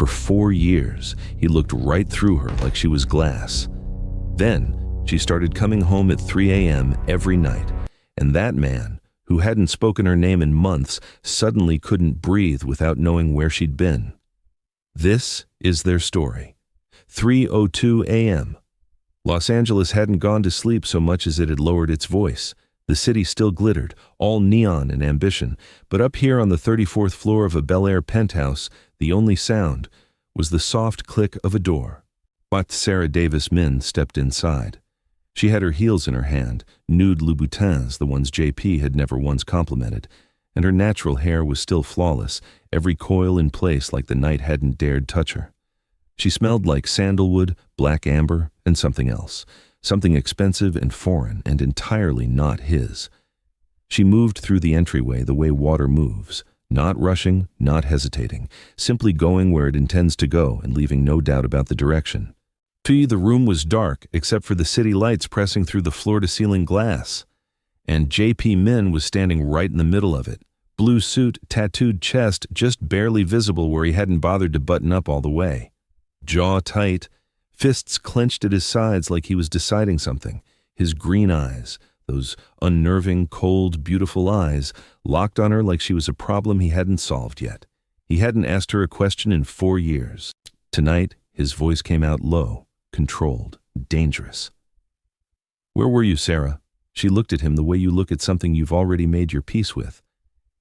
For 4 years, he looked right through her like she was glass. Then, she started coming home at 3 a.m. every night, and that man, who hadn't spoken her name in months, suddenly couldn't breathe without knowing where she'd been. This is their story. 3:02 a.m. Los Angeles hadn't gone to sleep so much as it had lowered its voice. The city still glittered, all neon and ambition, but up here on the 34th floor of a Bel Air penthouse, the only sound was the soft click of a door. But Sarah Davis Min stepped inside. She had her heels in her hand, nude Louboutins, the ones JP had never once complimented, and her natural hair was still flawless, every coil in place like the night hadn't dared touch her. She smelled like sandalwood, black amber, and something else, something expensive and foreign and entirely not his. She moved through the entryway the way water moves, not rushing, not hesitating, simply going where it intends to go and leaving no doubt about the direction. The room was dark except for the city lights pressing through the floor-to-ceiling glass. And JP Min was standing right in the middle of it. Blue suit, tattooed chest, just barely visible where he hadn't bothered to button up all the way. Jaw tight, fists clenched at his sides like he was deciding something. His green eyes, those unnerving, cold, beautiful eyes, locked on her like she was a problem he hadn't solved yet. He hadn't asked her a question in 4 years. Tonight, his voice came out low, controlled, dangerous. "Where were you, Sarah?" She looked at him the way you look at something you've already made your peace with.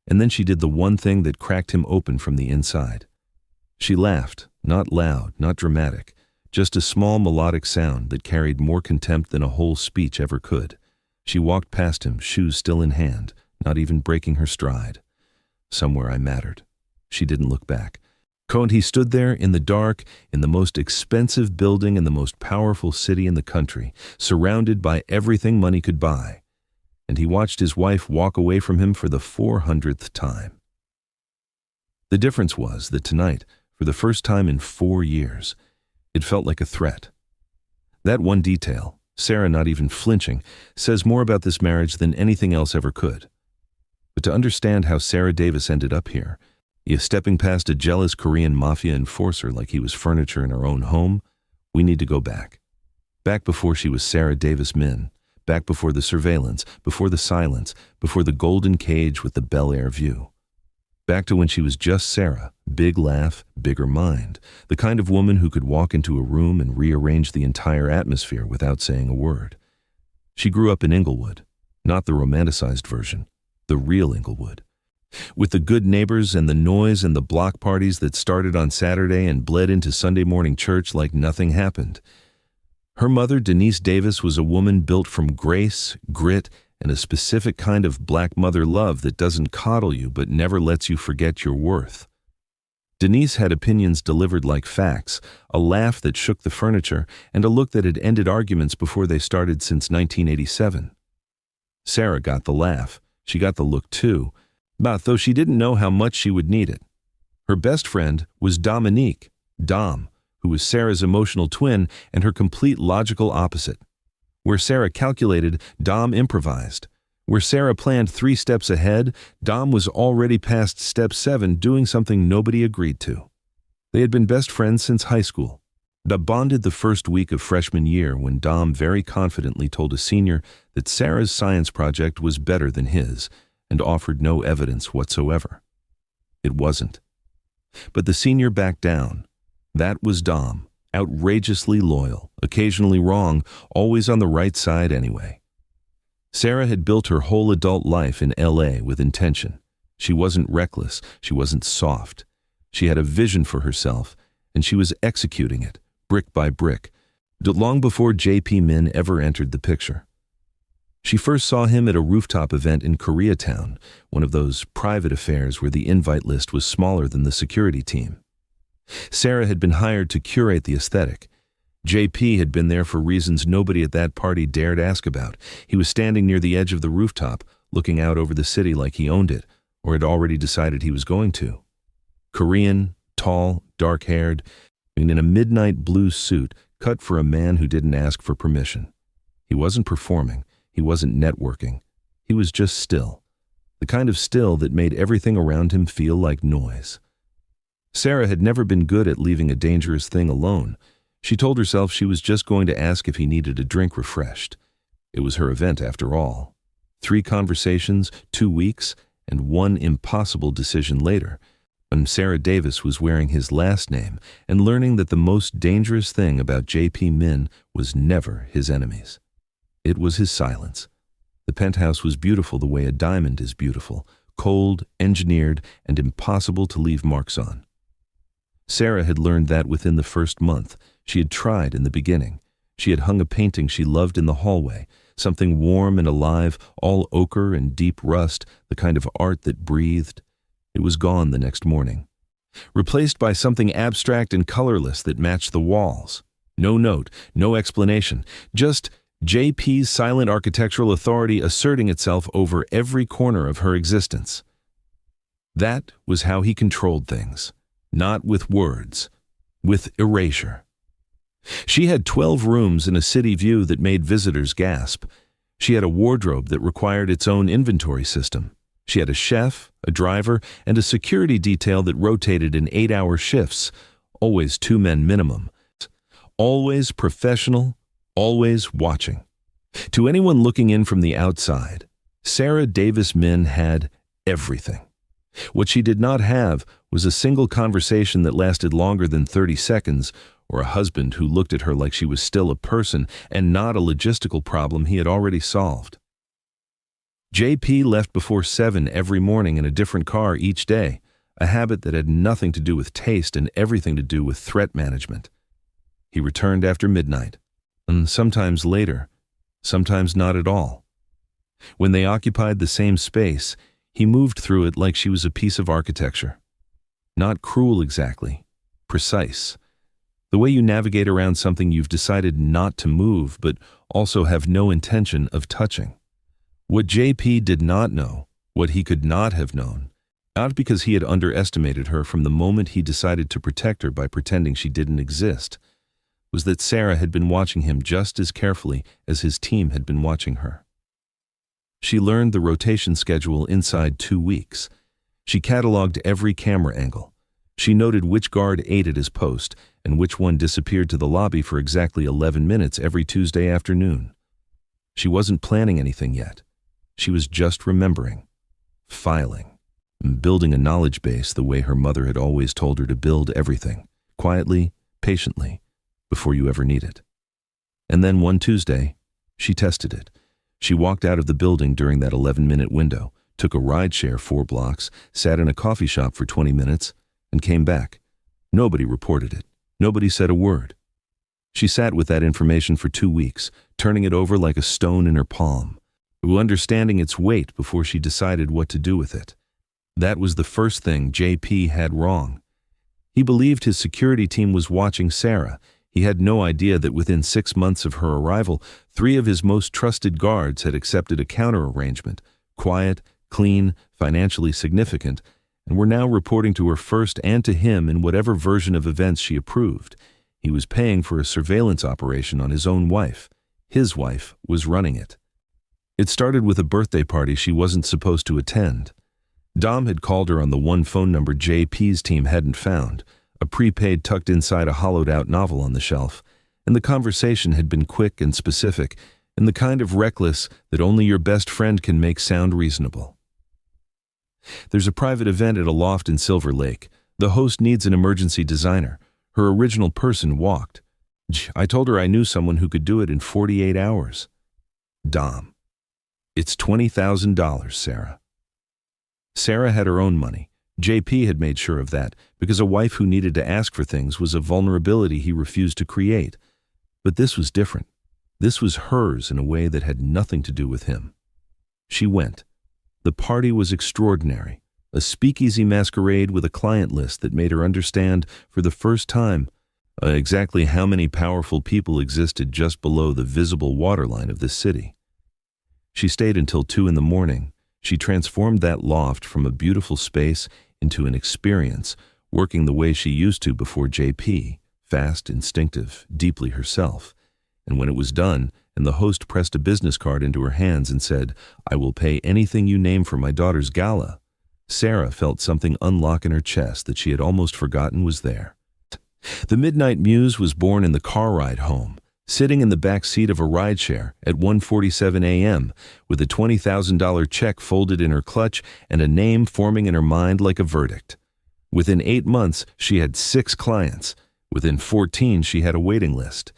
And then she did the one thing that cracked him open from the inside. She laughed, not loud, not dramatic, just a small melodic sound that carried more contempt than a whole speech ever could. She walked past him, shoes still in hand, not even breaking her stride. Somewhere I mattered. She didn't look back. He stood there in the dark, in the most expensive building in the most powerful city in the country, surrounded by everything money could buy. And he watched his wife walk away from him for the 400th time. The difference was that tonight, for the first time in 4 years, it felt like a threat. That one detail, Sarah not even flinching, says more about this marriage than anything else ever could. But to understand how Sarah Davis ended up here, stepping past a jealous Korean Mafia enforcer like he was furniture in her own home, we need to go back. Back before she was Sarah Davis Min, back before the surveillance, before the silence, before the golden cage with the Bel Air view. Back to when she was just Sarah, big laugh, bigger mind, the kind of woman who could walk into a room and rearrange the entire atmosphere without saying a word. She grew up in Inglewood, not the romanticized version, the real Inglewood. With the good neighbors and the noise and the block parties that started on Saturday and bled into Sunday morning church like nothing happened. Her mother, Denise Davis, was a woman built from grace, grit, and a specific kind of black mother love that doesn't coddle you but never lets you forget your worth. Denise had opinions delivered like facts, a laugh that shook the furniture, and a look that had ended arguments before they started since 1987. Sarah got the laugh. She got the look too, though she didn't know how much she would need it. Her best friend was Dominique, Dom, who was Sarah's emotional twin and her complete logical opposite. Where Sarah calculated, Dom improvised. Where Sarah planned 3 steps ahead, Dom was already past step 7 doing something nobody agreed to. They had been best friends since high school. They bonded the first week of freshman year when Dom very confidently told a senior that Sarah's science project was better than his, and offered no evidence whatsoever. It wasn't. But the senior backed down. That was Dom, outrageously loyal, occasionally wrong, always on the right side anyway. Sarah had built her whole adult life in LA with intention. She wasn't reckless, she wasn't soft. She had a vision for herself, and she was executing it, brick by brick, long before JP Min ever entered the picture. She first saw him at a rooftop event in Koreatown, one of those private affairs where the invite list was smaller than the security team. Sarah had been hired to curate the aesthetic. JP had been there for reasons nobody at that party dared ask about. He was standing near the edge of the rooftop, looking out over the city like he owned it, or had already decided he was going to. Korean, tall, dark-haired, and in a midnight blue suit cut for a man who didn't ask for permission. He wasn't performing. He wasn't networking. He was just still. The kind of still that made everything around him feel like noise. Sarah had never been good at leaving a dangerous thing alone. She told herself she was just going to ask if he needed a drink refreshed. It was her event after all. 3 conversations, 2 weeks, and one impossible decision later, when Sarah Davis was wearing his last name and learning that the most dangerous thing about J.P. Min was never his enemies. It was his silence. The penthouse was beautiful the way a diamond is beautiful, cold, engineered, and impossible to leave marks on. Sarah had learned that within the first month. She had tried in the beginning. She had hung a painting she loved in the hallway, something warm and alive, all ochre and deep rust, the kind of art that breathed. It was gone the next morning, replaced by something abstract and colorless that matched the walls. No note, no explanation, just JP's silent architectural authority asserting itself over every corner of her existence. That was how he controlled things, not with words, with erasure. She had 12 rooms in a city view that made visitors gasp. She had a wardrobe that required its own inventory system. She had a chef, a driver, and a security detail that rotated in 8-hour shifts, always 2 men minimum. Always professional, always watching. To anyone looking in from the outside, Sarah Davis Min had everything. What she did not have was a single conversation that lasted longer than 30 seconds, or a husband who looked at her like she was still a person and not a logistical problem he had already solved. JP left before 7 every morning in a different car each day, a habit that had nothing to do with taste and everything to do with threat management. He returned after midnight, and sometimes later, sometimes not at all. When they occupied the same space, he moved through it like she was a piece of architecture. Not cruel exactly, precise. The way you navigate around something you've decided not to move but also have no intention of touching. What JP did not know, what he could not have known, not because he had underestimated her from the moment he decided to protect her by pretending she didn't exist, was that Sarah had been watching him just as carefully as his team had been watching her. She learned the rotation schedule inside 2 weeks. She cataloged every camera angle. She noted which guard ate at his post and which one disappeared to the lobby for exactly 11 minutes every Tuesday afternoon. She wasn't planning anything yet. She was just remembering, filing, building a knowledge base the way her mother had always told her to build everything, quietly, patiently, before you ever need it. And then one Tuesday, she tested it. She walked out of the building during that 11-minute window, took a rideshare 4 blocks, sat in a coffee shop for 20 minutes, and came back. Nobody reported it. Nobody said a word. She sat with that information for 2 weeks, turning it over like a stone in her palm, understanding its weight before she decided what to do with it. That was the first thing JP had wrong. He believed his security team was watching Sarah. He had no idea that within 6 months of her arrival, 3 of his most trusted guards had accepted a counter-arrangement, quiet, clean, financially significant, and were now reporting to her first and to him in whatever version of events she approved. He was paying for a surveillance operation on his own wife. His wife was running it. It started with a birthday party she wasn't supposed to attend. Dom had called her on the one phone number JP's team hadn't found, a prepaid tucked inside a hollowed-out novel on the shelf, and the conversation had been quick and specific, and the kind of reckless that only your best friend can make sound reasonable. There's a private event at a loft in Silver Lake. The host needs an emergency designer. Her original person walked. I told her I knew someone who could do it in 48 hours. Dom. It's $20,000, Sarah. Sarah had her own money. JP had made sure of that, because a wife who needed to ask for things was a vulnerability he refused to create. But this was different. This was hers in a way that had nothing to do with him. She went. The party was extraordinary, a speakeasy masquerade with a client list that made her understand, for the first time, exactly how many powerful people existed just below the visible waterline of this city. She stayed until 2 in the morning. She transformed that loft from a beautiful space into an experience, working the way she used to before JP, fast, instinctive, deeply herself. And when it was done, and the host pressed a business card into her hands and said, "I will pay anything you name for my daughter's gala," Sarah felt something unlock in her chest that she had almost forgotten was there. The Midnight Muse was born in the car ride home, sitting in the back seat of a rideshare at 1:47 a.m. with a $20,000 check folded in her clutch and a name forming in her mind like a verdict. Within 8 months, she had 6 clients. Within 14, she had a waiting list.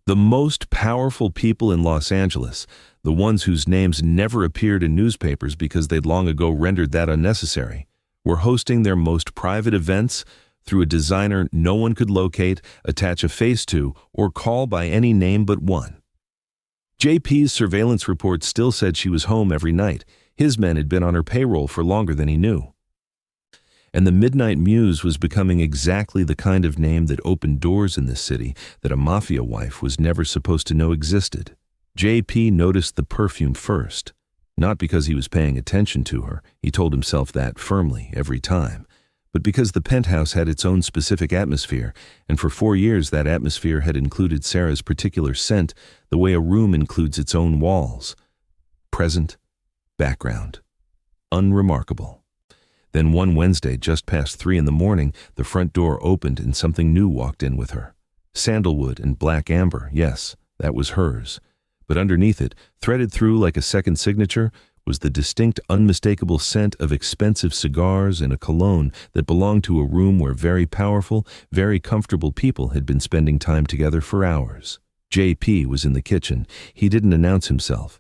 The most powerful people in Los Angeles, the ones whose names never appeared in newspapers because they'd long ago rendered that unnecessary, were hosting their most private events through a designer no one could locate, attach a face to, or call by any name but one. JP's surveillance report still said she was home every night. His men had been on her payroll for longer than he knew. And the Midnight Muse was becoming exactly the kind of name that opened doors in this city that a mafia wife was never supposed to know existed. JP noticed the perfume first, not because he was paying attention to her, he told himself that firmly every time, but because the penthouse had its own specific atmosphere, and for 4 years that atmosphere had included Sarah's particular scent the way a room includes its own walls. Present, background, unremarkable. Then one Wednesday, just past 3 in the morning, the front door opened and something new walked in with her. Sandalwood and black amber, yes, that was hers. But underneath it, threaded through like a second signature, was the distinct, unmistakable scent of expensive cigars and a cologne that belonged to a room where very powerful, very comfortable people had been spending time together for hours. JP was in the kitchen. He didn't announce himself.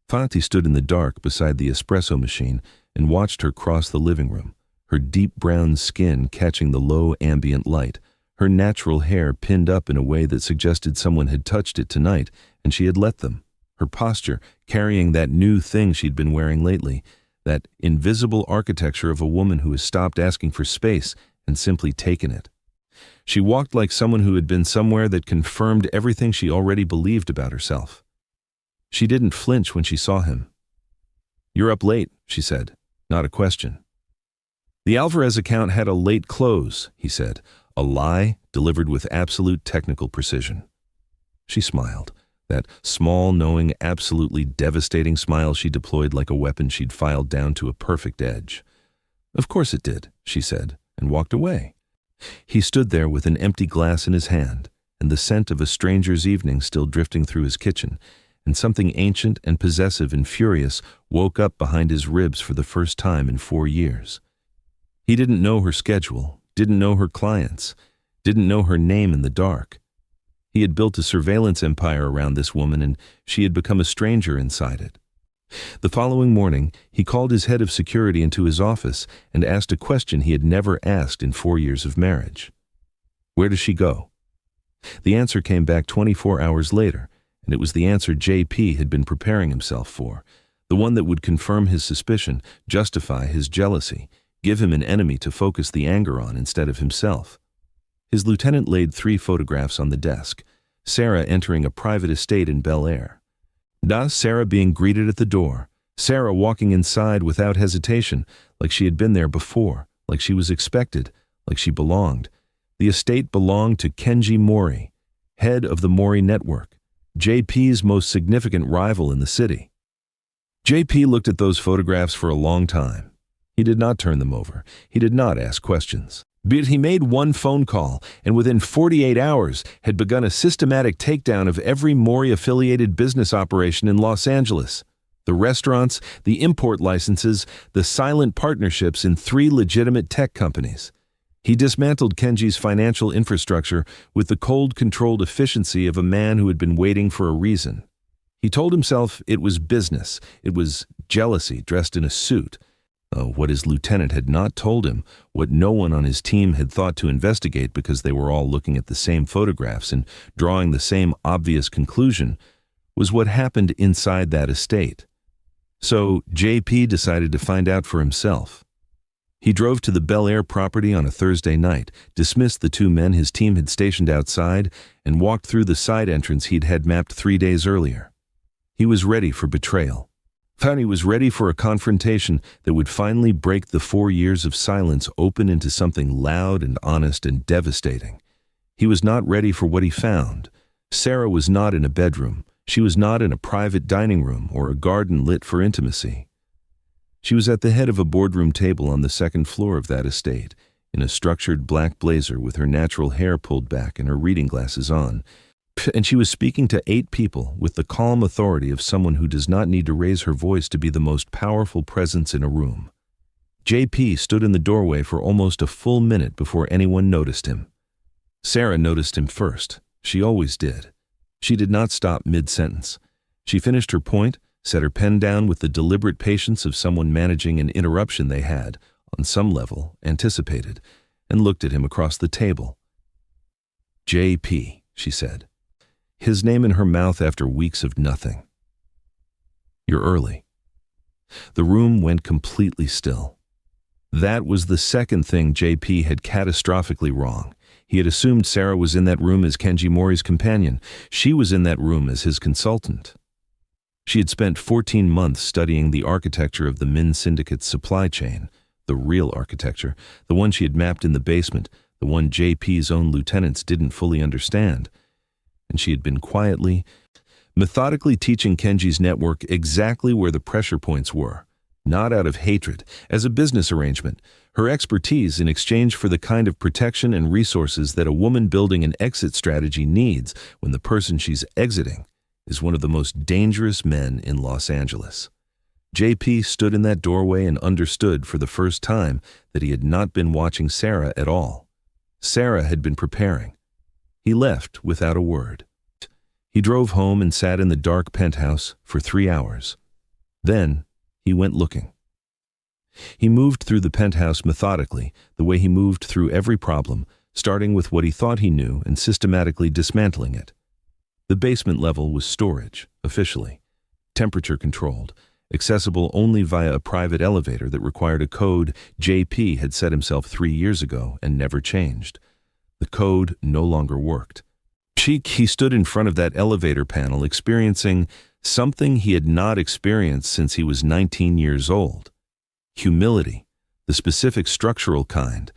Fati stood in the dark beside the espresso machine and watched her cross the living room, her deep brown skin catching the low ambient light, her natural hair pinned up in a way that suggested someone had touched it tonight and she had let them, her posture carrying that new thing she'd been wearing lately, that invisible architecture of a woman who has stopped asking for space and simply taken it. She walked like someone who had been somewhere that confirmed everything she already believed about herself. She didn't flinch when she saw him. "You're up late," she said, not a question. "The Alvarez account had a late close," he said, a lie delivered with absolute technical precision. She smiled, that small, knowing, absolutely devastating smile she deployed like a weapon she'd filed down to a perfect edge. "Of course it did," she said, and walked away. He stood there with an empty glass in his hand, and the scent of a stranger's evening still drifting through his kitchen, and something ancient and possessive and furious woke up behind his ribs for the first time in 4 years. He didn't know her schedule, didn't know her clients, didn't know her name in the dark. He had built a surveillance empire around this woman, and she had become a stranger inside it. The following morning, he called his head of security into his office and asked a question he had never asked in 4 years of marriage. "Where does she go?" The answer came back 24 hours later, and it was the answer JP had been preparing himself for, the one that would confirm his suspicion, justify his jealousy, give him an enemy to focus the anger on instead of himself. His lieutenant laid 3 photographs on the desk, Sarah entering a private estate in Bel Air. Sarah being greeted at the door, Sarah walking inside without hesitation, like she had been there before, like she was expected, like she belonged. The estate belonged to Kenji Mori, head of the Mori network, JP's most significant rival in the city. JP looked at those photographs for a long time. He did not turn them over. He did not ask questions. But he made one phone call, and within 48 hours had begun a systematic takedown of every Mori-affiliated business operation in Los Angeles. The restaurants, the import licenses, the silent partnerships in 3 legitimate tech companies. He dismantled Kenji's financial infrastructure with the cold, controlled efficiency of a man who had been waiting for a reason. He told himself it was business, it was jealousy dressed in a suit. What his lieutenant had not told him, what no one on his team had thought to investigate because they were all looking at the same photographs and drawing the same obvious conclusion, was what happened inside that estate. So JP decided to find out for himself. He drove to the Bel Air property on a Thursday night, dismissed the 2 men his team had stationed outside, and walked through the side entrance he'd had mapped 3 days earlier. He was ready for betrayal. Fani was ready for a confrontation that would finally break the 4 years of silence open into something loud and honest and devastating. He was not ready for what he found. Sarah was not in a bedroom. She was not in a private dining room or a garden lit for intimacy. She was at the head of a boardroom table on the second floor of that estate, in a structured black blazer with her natural hair pulled back and her reading glasses on. And she was speaking to 8 people with the calm authority of someone who does not need to raise her voice to be the most powerful presence in a room. JP stood in the doorway for almost a full minute before anyone noticed him. Sarah noticed him first. She always did. She did not stop mid-sentence. She finished her point, set her pen down with the deliberate patience of someone managing an interruption they had, on some level, anticipated, and looked at him across the table. JP, she said, his name in her mouth after weeks of nothing. You're early. The room went completely still. That was the second thing JP had catastrophically wrong. He had assumed Sarah was in that room as Kenji Mori's companion. She was in that room as his consultant. She had spent 14 months studying the architecture of the Min Syndicate's supply chain, the real architecture, the one she had mapped in the basement, the one JP's own lieutenants didn't fully understand. And she had been quietly, methodically teaching Kenji's network exactly where the pressure points were, not out of hatred, as a business arrangement, her expertise in exchange for the kind of protection and resources that a woman building an exit strategy needs when the person she's exiting is one of the most dangerous men in Los Angeles. JP stood in that doorway and understood for the first time that he had not been watching Sarah at all. Sarah had been preparing. He left without a word. He drove home and sat in the dark penthouse for 3 hours. Then he went looking. He moved through the penthouse methodically, the way he moved through every problem, starting with what he thought he knew and systematically dismantling it. The basement level was storage, officially, temperature-controlled, accessible only via a private elevator that required a code JP had set himself 3 years ago and never changed. The code no longer worked. He stood in front of that elevator panel experiencing something he had not experienced since he was 19 years old. Humility, the specific structural kind,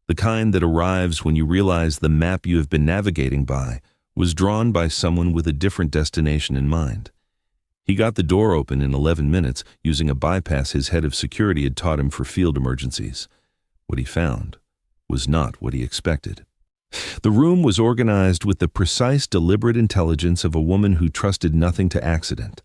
the kind that arrives when you realize the map you have been navigating by was drawn by someone with a different destination in mind. He got the door open in 11 minutes using a bypass his head of security had taught him for field emergencies. What he found was not what he expected. The room was organized with the precise, deliberate intelligence of a woman who trusted nothing to accident.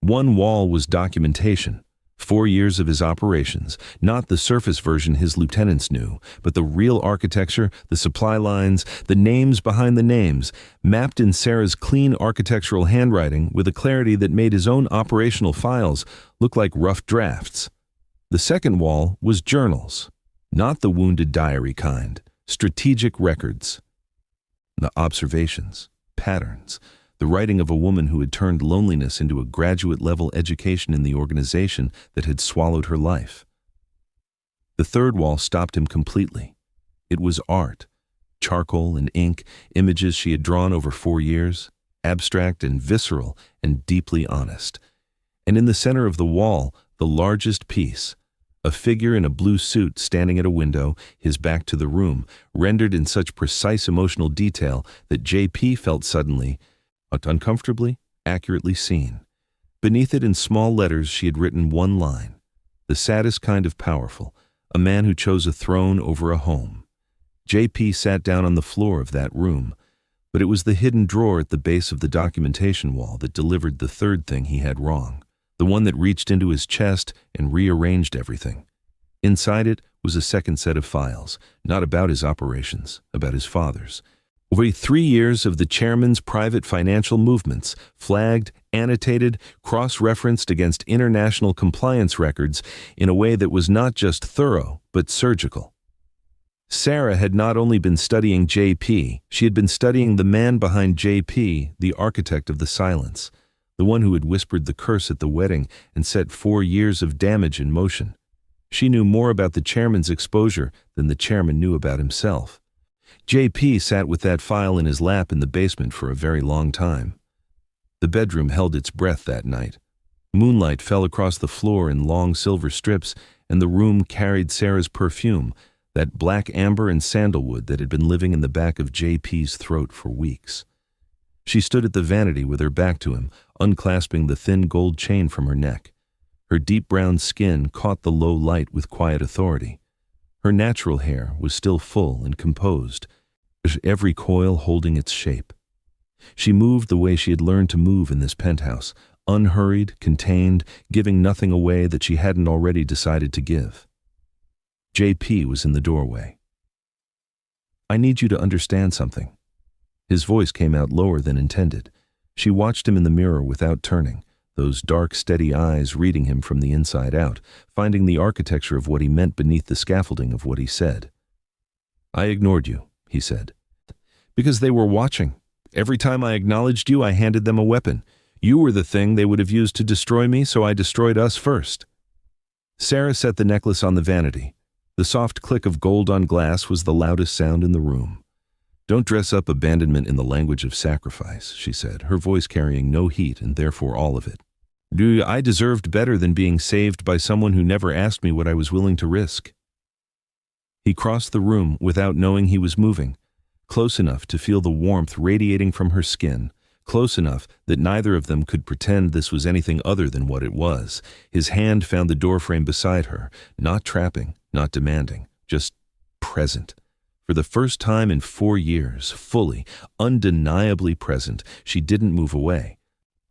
One wall was documentation, 4 years of his operations, not the surface version his lieutenants knew, but the real architecture, the supply lines, the names behind the names, mapped in Sarah's clean architectural handwriting with a clarity that made his own operational files look like rough drafts. The second wall was journals, not the wounded diary kind. Strategic records, the observations, patterns, the writing of a woman who had turned loneliness into a graduate-level education in the organization that had swallowed her life. The third wall stopped him completely. It was art, charcoal and ink, images she had drawn over 4 years, abstract and visceral and deeply honest. And in the center of the wall, the largest piece, a figure in a blue suit standing at a window, his back to the room, rendered in such precise emotional detail that JP felt suddenly, uncomfortably, accurately seen. Beneath it in small letters she had written one line, the saddest kind of powerful, a man who chose a throne over a home. JP sat down on the floor of that room, but it was the hidden drawer at the base of the documentation wall that delivered the third thing he had wrong. The one that reached into his chest and rearranged everything. Inside it was a second set of files, not about his operations, about his father's. Over 3 years of the chairman's private financial movements, flagged, annotated, cross-referenced against international compliance records in a way that was not just thorough, but surgical. Sarah had not only been studying JP, she had been studying the man behind JP, the architect of the silence. The one who had whispered the curse at the wedding and set 4 years of damage in motion. She knew more about the chairman's exposure than the chairman knew about himself. JP sat with that file in his lap in the basement for a very long time. The bedroom held its breath that night. Moonlight fell across the floor in long silver strips, and the room carried Sarah's perfume, that black amber and sandalwood that had been living in the back of JP's throat for weeks. She stood at the vanity with her back to him, unclasping the thin gold chain from her neck. Her deep brown skin caught the low light with quiet authority. Her natural hair was still full and composed, every coil holding its shape. She moved the way she had learned to move in this penthouse, unhurried, contained, giving nothing away that she hadn't already decided to give. JP was in the doorway. "I need you to understand something." His voice came out lower than intended. She watched him in the mirror without turning, those dark, steady eyes reading him from the inside out, finding the architecture of what he meant beneath the scaffolding of what he said. "I ignored you," he said, "because they were watching. Every time I acknowledged you, I handed them a weapon. You were the thing they would have used to destroy me, so I destroyed us first." Sarah set the necklace on the vanity. The soft click of gold on glass was the loudest sound in the room. "Don't dress up abandonment in the language of sacrifice," she said, her voice carrying no heat and therefore all of it. I deserved better than being saved by someone who never asked me what I was willing to risk." He crossed the room without knowing he was moving, close enough to feel the warmth radiating from her skin, close enough that neither of them could pretend this was anything other than what it was. His hand found the doorframe beside her, not trapping, not demanding, just present. For the first time in 4 years, fully, undeniably present, she didn't move away.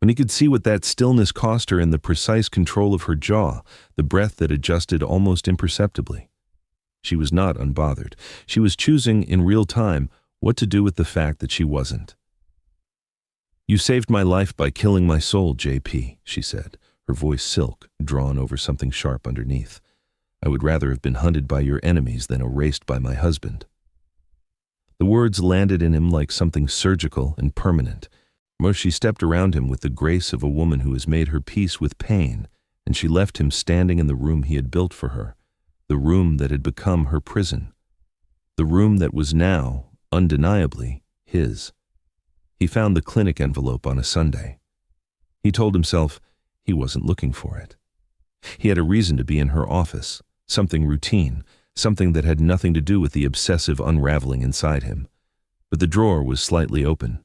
When he could see what that stillness cost her in the precise control of her jaw, the breath that adjusted almost imperceptibly. She was not unbothered. She was choosing in real time what to do with the fact that she wasn't. "You saved my life by killing my soul, JP, she said, her voice silk, drawn over something sharp underneath. "I would rather have been hunted by your enemies than erased by my husband." The words landed in him like something surgical and permanent. She stepped around him with the grace of a woman who has made her peace with pain, and she left him standing in the room he had built for her, the room that had become her prison, the room that was now, undeniably, his. He found the clinic envelope on a Sunday. He told himself he wasn't looking for it. He had a reason to be in her office, something routine, something that had nothing to do with the obsessive unraveling inside him. But the drawer was slightly open.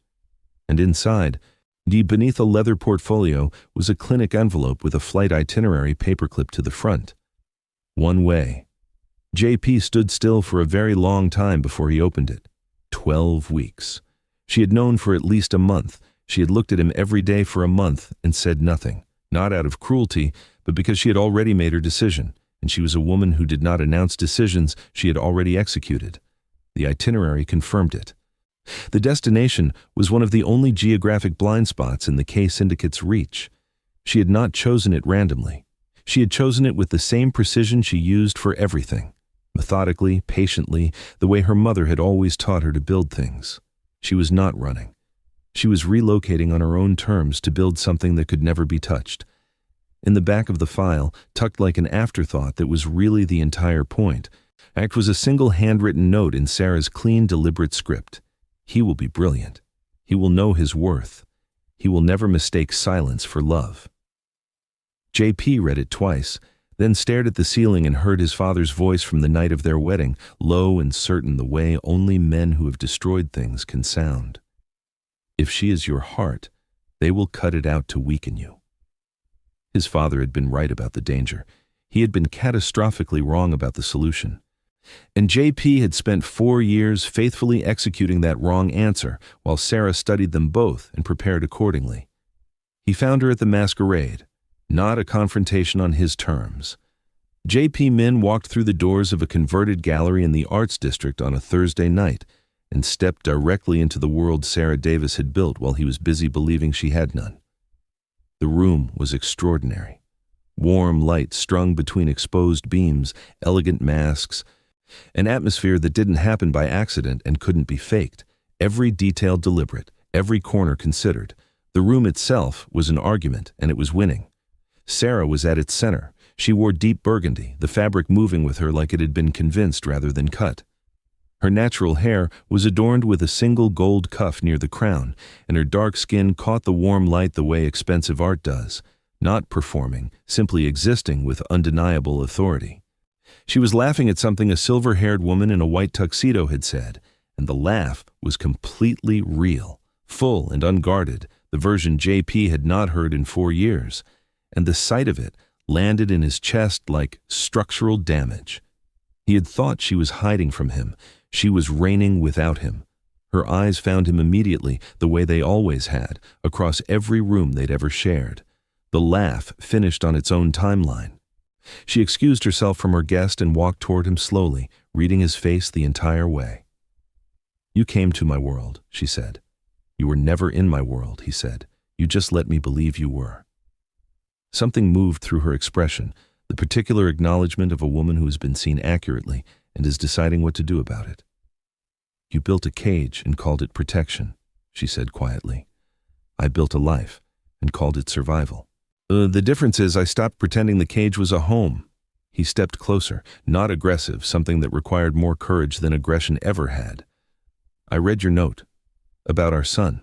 And inside, beneath a leather portfolio, was a clinic envelope with a flight itinerary paperclip to the front. One way. JP stood still for a very long time before he opened it. 12 weeks. She had known for at least a month. She had looked at him every day for a month and said nothing, not out of cruelty, but because she had already made her decision, and she was a woman who did not announce decisions she had already executed. The itinerary confirmed it. The destination was one of the only geographic blind spots in the K syndicate's reach. She had not chosen it randomly. She had chosen it with the same precision she used for everything, methodically, patiently, the way her mother had always taught her to build things. She was not running. She was relocating on her own terms to build something that could never be touched. In the back of the file, tucked like an afterthought that was really the entire point, was a single handwritten note in Sarah's clean, deliberate script. He will be brilliant. He will know his worth. He will never mistake silence for love. JP read it twice, then stared at the ceiling and heard his father's voice from the night of their wedding, low and certain the way only men who have destroyed things can sound. "If she is your heart, they will cut it out to weaken you." His father had been right about the danger. He had been catastrophically wrong about the solution. And JP had spent 4 years faithfully executing that wrong answer while Sarah studied them both and prepared accordingly. He found her at the Masquerade, not a confrontation on his terms. JP Min walked through the doors of a converted gallery in the Arts District on a Thursday night and stepped directly into the world Sarah Davis had built while he was busy believing she had none. The room was extraordinary. Warm light strung between exposed beams, elegant masks, an atmosphere that didn't happen by accident and couldn't be faked. Every detail deliberate, every corner considered. The room itself was an argument, and it was winning. Sarah was at its center. She wore deep burgundy, the fabric moving with her like it had been convinced rather than cut. Her natural hair was adorned with a single gold cuff near the crown, and her dark skin caught the warm light the way expensive art does, not performing, simply existing with undeniable authority. She was laughing at something a silver-haired woman in a white tuxedo had said, and the laugh was completely real, full and unguarded, the version JP had not heard in 4 years. And the sight of it, landed in his chest like structural damage. He had thought she was hiding from him. She was reigning without him. Her eyes found him immediately, the way they always had, across every room they'd ever shared. The laugh finished on its own timeline. She excused herself from her guest and walked toward him slowly, reading his face the entire way. "You came to my world," she said. "You were never in my world," he said. "You just let me believe you were." Something moved through her expression, the particular acknowledgement of a woman who has been seen accurately and is deciding what to do about it. "You built a cage and called it protection," she said quietly. "I built a life and called it survival. The difference is I stopped pretending the cage was a home." He stepped closer, not aggressive, something that required more courage than aggression ever had. "I read your note about our son."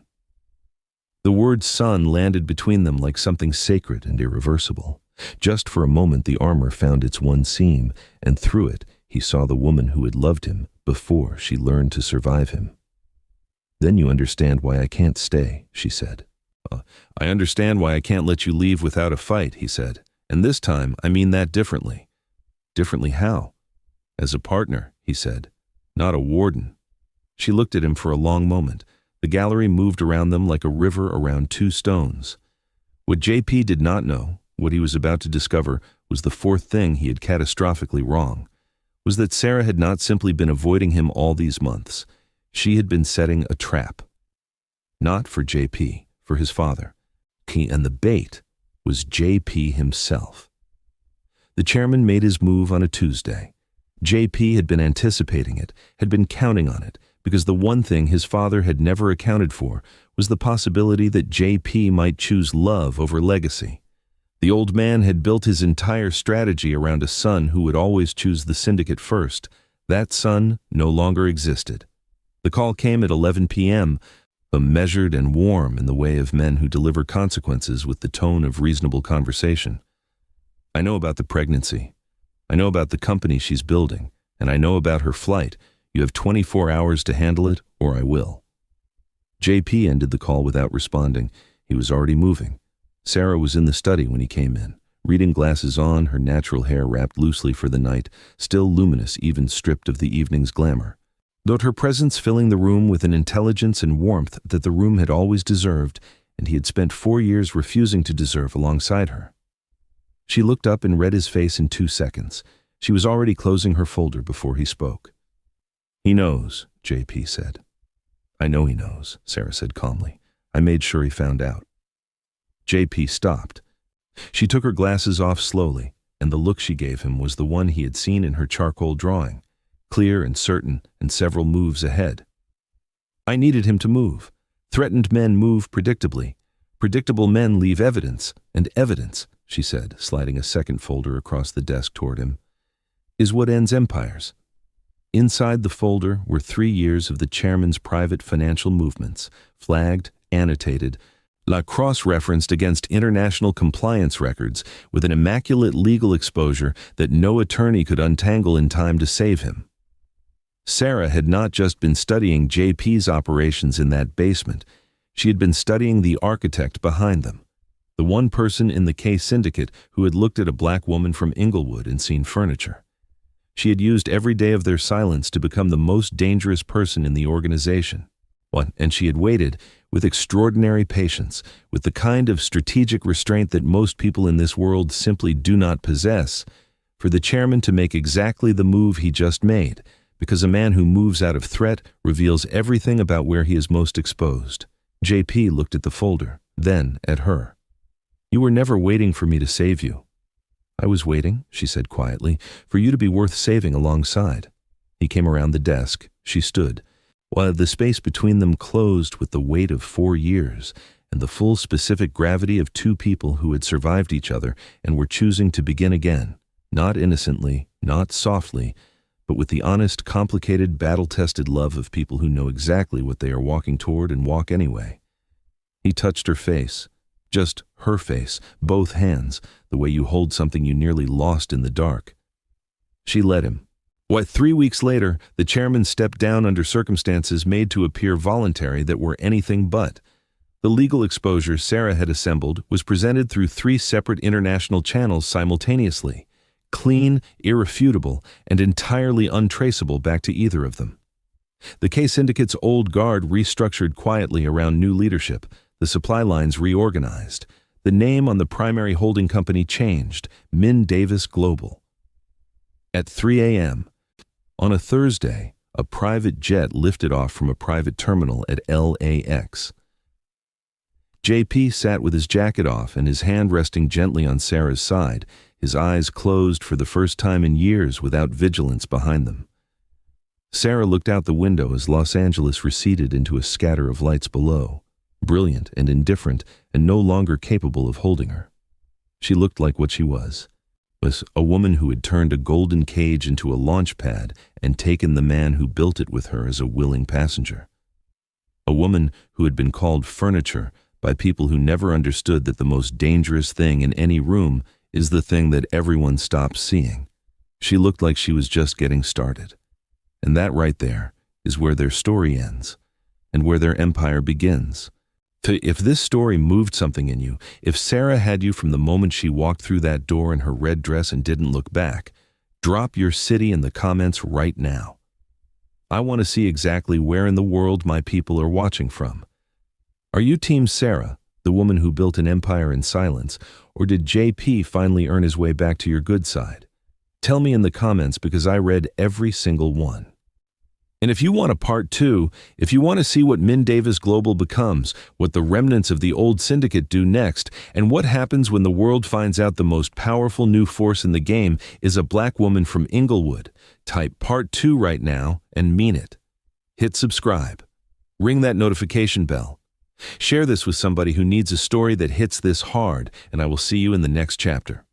The word son landed between them like something sacred and irreversible. Just for a moment the armor found its one seam, and through it he saw the woman who had loved him before she learned to survive him. "Then you understand why I can't stay," she said. "I understand why I can't let you leave without a fight," he said. "And this time I mean that differently." "Differently how?" "As a partner," he said, "not a warden." She looked at him for a long moment. The gallery moved around them like a river around two stones. What JP did not know, what he was about to discover, was the fourth thing he had catastrophically wrong, was that Sarah had not simply been avoiding him all these months. She had been setting a trap. Not for JP, for his father. And the bait was JP himself. The chairman made his move on a Tuesday. JP had been anticipating it, had been counting on it, because the one thing his father had never accounted for was the possibility that JP might choose love over legacy. The old man had built his entire strategy around a son who would always choose the syndicate first. That son no longer existed. The call came at 11 p.m., measured and warm in the way of men who deliver consequences with the tone of reasonable conversation. "I know about the pregnancy. I know about the company she's building, and I know about her flight. You have 24 hours to handle it, or I will." JP ended the call without responding. He was already moving. Sarah was in the study when he came in, reading glasses on, her natural hair wrapped loosely for the night, still luminous even stripped of the evening's glamour. Though her presence filling the room with an intelligence and warmth that the room had always deserved, and he had spent 4 years refusing to deserve alongside her. She looked up and read his face in 2 seconds. She was already closing her folder before he spoke. "He knows," JP said. "I know he knows," Sarah said calmly. "I made sure he found out." JP stopped. She took her glasses off slowly, and the look she gave him was the one he had seen in her charcoal drawing, clear and certain and several moves ahead. "I needed him to move. Threatened men move predictably. Predictable men leave evidence, and evidence," she said, sliding a second folder across the desk toward him, "is what ends empires." Inside the folder were 3 years of the chairman's private financial movements, flagged, annotated, cross-referenced against international compliance records with an immaculate legal exposure that no attorney could untangle in time to save him. Sarah had not just been studying JP's operations in that basement. She had been studying the architect behind them, the one person in the K syndicate who had looked at a black woman from Inglewood and seen furniture. She had used every day of their silence to become the most dangerous person in the organization. And she had waited with extraordinary patience, with the kind of strategic restraint that most people in this world simply do not possess, for the chairman to make exactly the move he just made, because a man who moves out of threat reveals everything about where he is most exposed. JP looked at the folder, then at her. "You were never waiting for me to save you." "I was waiting," she said quietly, "for you to be worth saving alongside." He came around the desk. She stood, while the space between them closed with the weight of 4 years and the full specific gravity of 2 people who had survived each other and were choosing to begin again, not innocently, not softly, but with the honest, complicated, battle-tested love of people who know exactly what they are walking toward and walk anyway. He touched her face, just her face, both hands, the way you hold something you nearly lost in the dark. She let him. 3 weeks later, the chairman stepped down under circumstances made to appear voluntary that were anything but. The legal exposure Sarah had assembled was presented through 3 separate international channels simultaneously, clean, irrefutable, and entirely untraceable back to either of them. The K-Syndicate's old guard restructured quietly around new leadership, the supply lines reorganized. The name on the primary holding company changed, Min Davis Global. At 3 a.m., on a Thursday, a private jet lifted off from a private terminal at LAX. JP sat with his jacket off and his hand resting gently on Sarah's side, his eyes closed for the first time in years without vigilance behind them. Sarah looked out the window as Los Angeles receded into a scatter of lights below, brilliant and indifferent and no longer capable of holding her. She looked like what she was a woman who had turned a golden cage into a launch pad and taken the man who built it with her as a willing passenger. A woman who had been called furniture by people who never understood that the most dangerous thing in any room is the thing that everyone stops seeing. She looked like she was just getting started. And that right there is where their story ends and where their empire begins. If this story moved something in you, if Sarah had you from the moment she walked through that door in her red dress and didn't look back, drop your city in the comments right now. I want to see exactly where in the world my people are watching from. Are you Team Sarah, the woman who built an empire in silence, or did JP finally earn his way back to your good side? Tell me in the comments because I read every single one. And if you want a part 2, if you want to see what Min Davis Global becomes, what the remnants of the old syndicate do next, and what happens when the world finds out the most powerful new force in the game is a black woman from Inglewood, type part 2 right now and mean it. Hit subscribe. Ring that notification bell. Share this with somebody who needs a story that hits this hard, and I will see you in the next chapter.